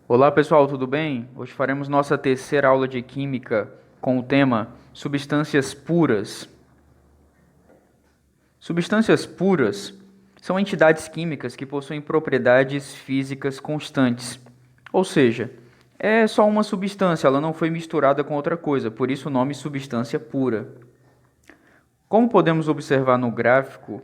Olá pessoal, tudo bem? Hoje faremos nossa terceira aula de Química com o tema Substâncias Puras. Substâncias puras são entidades químicas que possuem propriedades físicas constantes, ou seja, é só uma substância, ela não foi misturada com outra coisa, por isso o nome substância pura. Como podemos observar no gráfico,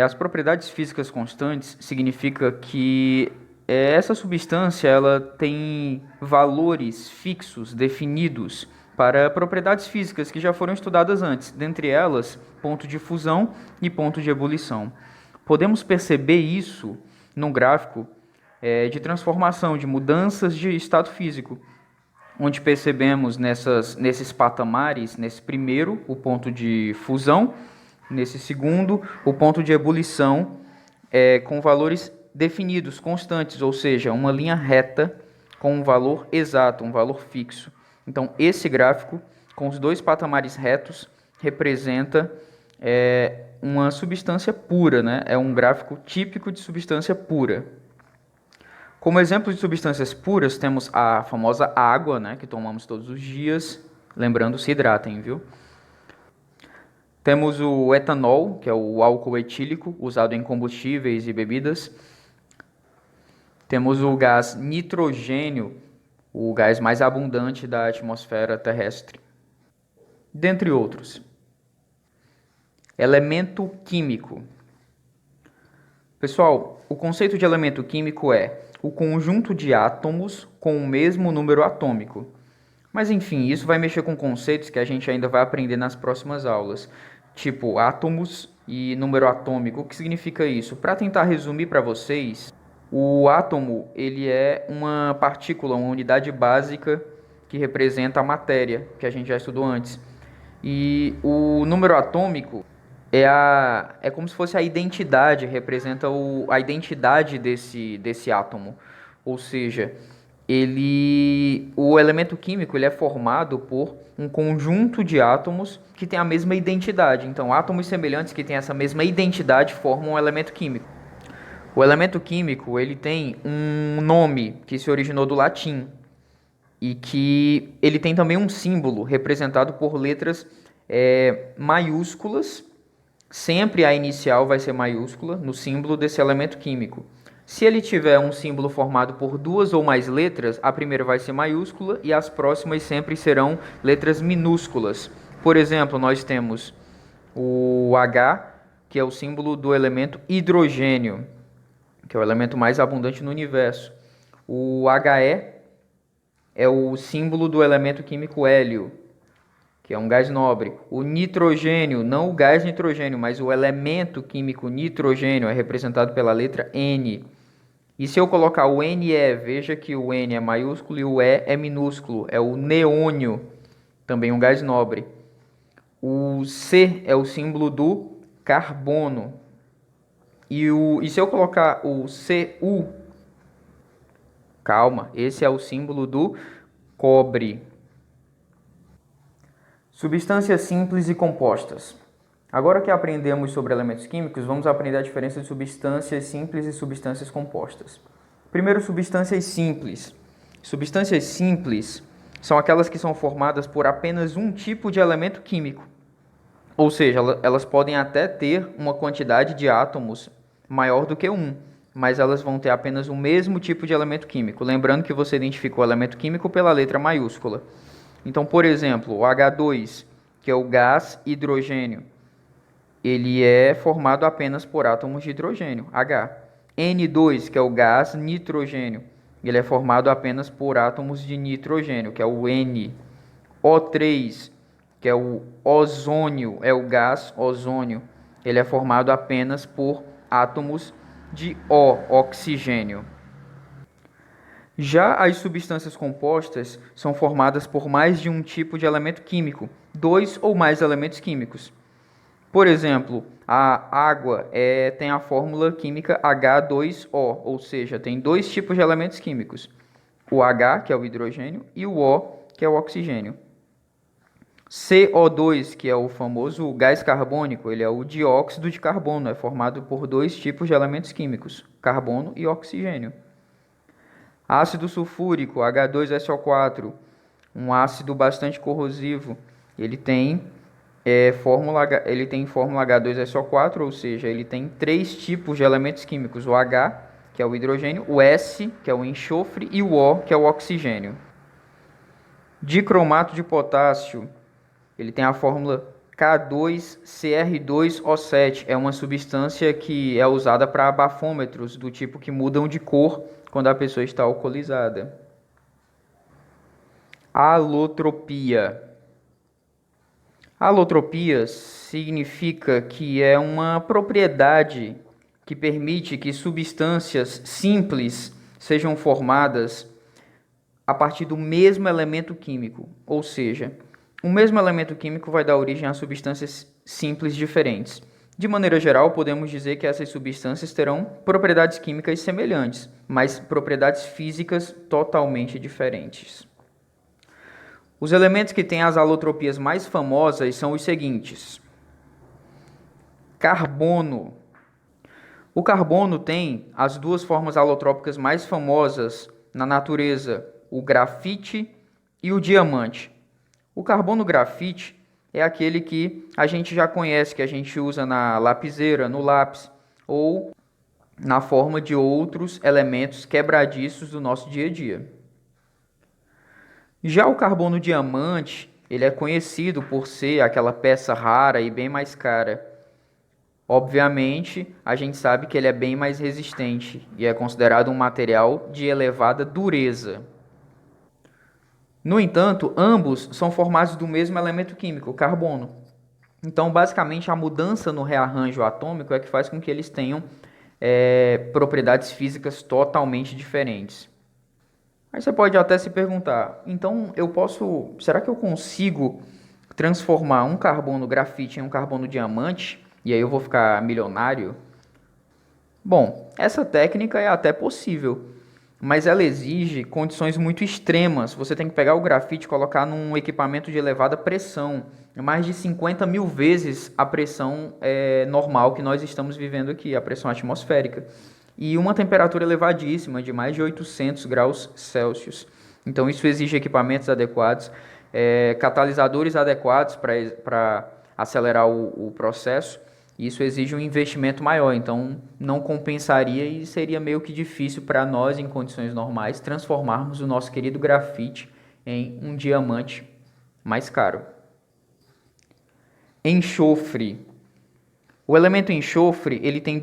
as propriedades físicas constantes significa que essa substância ela tem valores fixos definidos para propriedades físicas que já foram estudadas antes, dentre elas ponto de fusão e ponto de ebulição. Podemos perceber isso no gráfico de transformação, de mudanças de estado físico, onde percebemos nesses patamares, nesse primeiro, o ponto de fusão, nesse segundo, o ponto de ebulição, com valores definidos, constantes, ou seja, uma linha reta com um valor exato, um valor fixo. Então, esse gráfico, com os dois patamares retos, representa uma substância pura, né? É um gráfico típico de substância pura. Como exemplo de substâncias puras, temos a famosa água, né, que tomamos todos os dias. Lembrando, se hidratem, viu? Temos o etanol, que é o álcool etílico, usado em combustíveis e bebidas. Temos o gás nitrogênio, o gás mais abundante da atmosfera terrestre. Dentre outros. Elemento químico. Pessoal, o conceito de elemento químico é o conjunto de átomos com o mesmo número atômico. Mas enfim, isso vai mexer com conceitos que a gente ainda vai aprender nas próximas aulas, tipo átomos e número atômico. O que significa isso? Para tentar resumir para vocês, o átomo ele é uma partícula, uma unidade básica que representa a matéria, que a gente já estudou antes. E o número atômico é como se fosse a identidade, representa a identidade desse átomo. Ou seja, o elemento químico ele é formado por um conjunto de átomos que tem a mesma identidade. Então, átomos semelhantes que têm essa mesma identidade formam um elemento químico. O elemento químico ele tem um nome que se originou do latim e que ele tem também um símbolo representado por letras maiúsculas. Sempre a inicial vai ser maiúscula no símbolo desse elemento químico. Se ele tiver um símbolo formado por duas ou mais letras, a primeira vai ser maiúscula e as próximas sempre serão letras minúsculas. Por exemplo, nós temos o H, que é o símbolo do elemento hidrogênio, que é o elemento mais abundante no universo. O He é o símbolo do elemento químico hélio, que é um gás nobre. O nitrogênio, não o gás nitrogênio, mas o elemento químico nitrogênio é representado pela letra N. E se eu colocar o Ne, veja que o N é maiúsculo e o E é minúsculo, é o neônio, também um gás nobre. O C é o símbolo do carbono. E se eu colocar o Cu, calma, esse é o símbolo do cobre. Substâncias simples e compostas. Agora que aprendemos sobre elementos químicos, vamos aprender a diferença de substâncias simples e substâncias compostas. Primeiro, substâncias simples. Substâncias simples são aquelas que são formadas por apenas um tipo de elemento químico. Ou seja, elas podem até ter uma quantidade de átomos maior do que um, mas elas vão ter apenas o mesmo tipo de elemento químico. Lembrando que você identificou o elemento químico pela letra maiúscula. Então, por exemplo, o H2, que é o gás hidrogênio, ele é formado apenas por átomos de hidrogênio, H. N2, que é o gás nitrogênio, ele é formado apenas por átomos de nitrogênio, que é o N. O3, que é o ozônio, é o gás ozônio, ele é formado apenas por átomos de O, oxigênio. Já as substâncias compostas são formadas por mais de um tipo de elemento químico, dois ou mais elementos químicos. Por exemplo, a água tem a fórmula química H2O, ou seja, tem dois tipos de elementos químicos. O H, que é o hidrogênio, e o O, que é o oxigênio. CO2, que é o famoso gás carbônico, ele é o dióxido de carbono, é formado por dois tipos de elementos químicos, carbono e oxigênio. Ácido sulfúrico, H2SO4, um ácido bastante corrosivo. Ele tem ele tem fórmula H2SO4, ou seja, ele tem três tipos de elementos químicos: o H, que é o hidrogênio, o S, que é o enxofre, e o O, que é o oxigênio. Dicromato de potássio, ele tem a fórmula K2CR2O7, é uma substância que é usada para bafômetros do tipo que mudam de cor quando a pessoa está alcoolizada. Alotropia. Alotropia significa que é uma propriedade que permite que substâncias simples sejam formadas a partir do mesmo elemento químico, ou seja, o mesmo elemento químico vai dar origem a substâncias simples diferentes. De maneira geral, podemos dizer que essas substâncias terão propriedades químicas semelhantes, mas propriedades físicas totalmente diferentes. Os elementos que têm as alotropias mais famosas são os seguintes: carbono. O carbono tem as duas formas alotrópicas mais famosas na natureza, o grafite e o diamante. O carbono grafite é aquele que a gente já conhece, que a gente usa na lapiseira, no lápis, ou na forma de outros elementos quebradiços do nosso dia a dia. Já o carbono diamante, ele é conhecido por ser aquela peça rara e bem mais cara. Obviamente, a gente sabe que ele é bem mais resistente e é considerado um material de elevada dureza. No entanto, ambos são formados do mesmo elemento químico, o carbono. Então, basicamente, a mudança no rearranjo atômico é que faz com que eles tenham propriedades físicas totalmente diferentes. Aí você pode até se perguntar, então será que eu consigo transformar um carbono grafite em um carbono diamante e aí eu vou ficar milionário? Bom, essa técnica é até possível, mas ela exige condições muito extremas. Você tem que pegar o grafite e colocar num equipamento de elevada pressão, mais de 50 mil vezes a pressão normal que nós estamos vivendo aqui, a pressão atmosférica, e uma temperatura elevadíssima, de mais de 800 graus Celsius. Então isso exige equipamentos adequados, catalisadores adequados para acelerar o processo. Isso exige um investimento maior, então não compensaria e seria meio que difícil para nós, em condições normais, transformarmos o nosso querido grafite em um diamante mais caro. Enxofre. O elemento enxofre, ele tem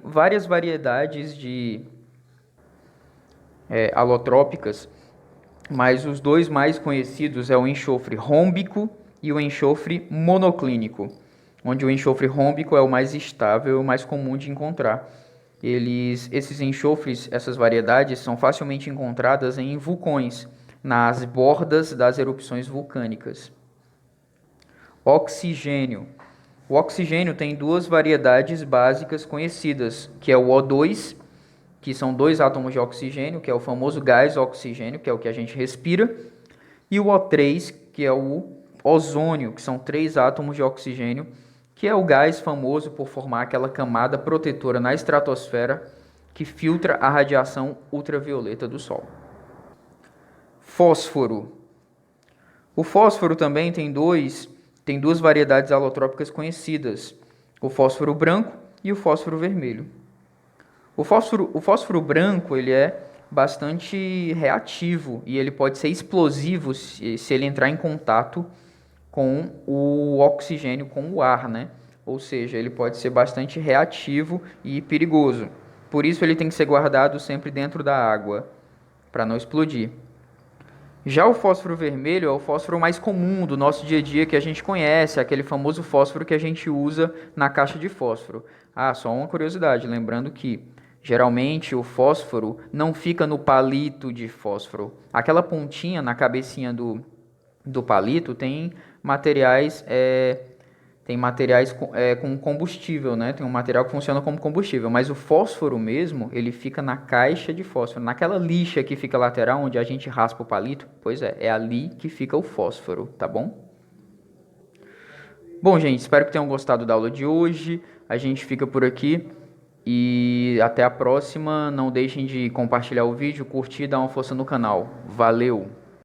várias variedades de alotrópicas, mas os dois mais conhecidos é o enxofre rômbico e o enxofre monoclínico, onde o enxofre rômbico é o mais estável e o mais comum de encontrar. Esses enxofres, essas variedades, são facilmente encontradas em vulcões, nas bordas das erupções vulcânicas. Oxigênio. O oxigênio tem duas variedades básicas conhecidas, que é o O2, que são dois átomos de oxigênio, que é o famoso gás oxigênio, que é o que a gente respira, e o O3, que é o ozônio, que são três átomos de oxigênio, que é o gás famoso por formar aquela camada protetora na estratosfera que filtra a radiação ultravioleta do Sol. Fósforo. O fósforo também tem duas variedades alotrópicas conhecidas, o fósforo branco e o fósforo vermelho. O fósforo branco ele é bastante reativo e ele pode ser explosivo se ele entrar em contato com o oxigênio, com o ar, né? Ou seja, ele pode ser bastante reativo e perigoso. Por isso ele tem que ser guardado sempre dentro da água, para não explodir. Já o fósforo vermelho é o fósforo mais comum do nosso dia a dia que a gente conhece, aquele famoso fósforo que a gente usa na caixa de fósforo. Ah, só uma curiosidade, lembrando que geralmente o fósforo não fica no palito de fósforo. Aquela pontinha na cabecinha do palito tem materiais com combustível, né? Tem um material que funciona como combustível, mas o fósforo mesmo, ele fica na caixa de fósforo, naquela lixa que fica lateral onde a gente raspa o palito. Pois é ali que fica o fósforo, tá bom? Bom, gente, espero que tenham gostado da aula de hoje. A gente fica por aqui. E até a próxima. Não deixem de compartilhar o vídeo, curtir e dar uma força no canal. Valeu!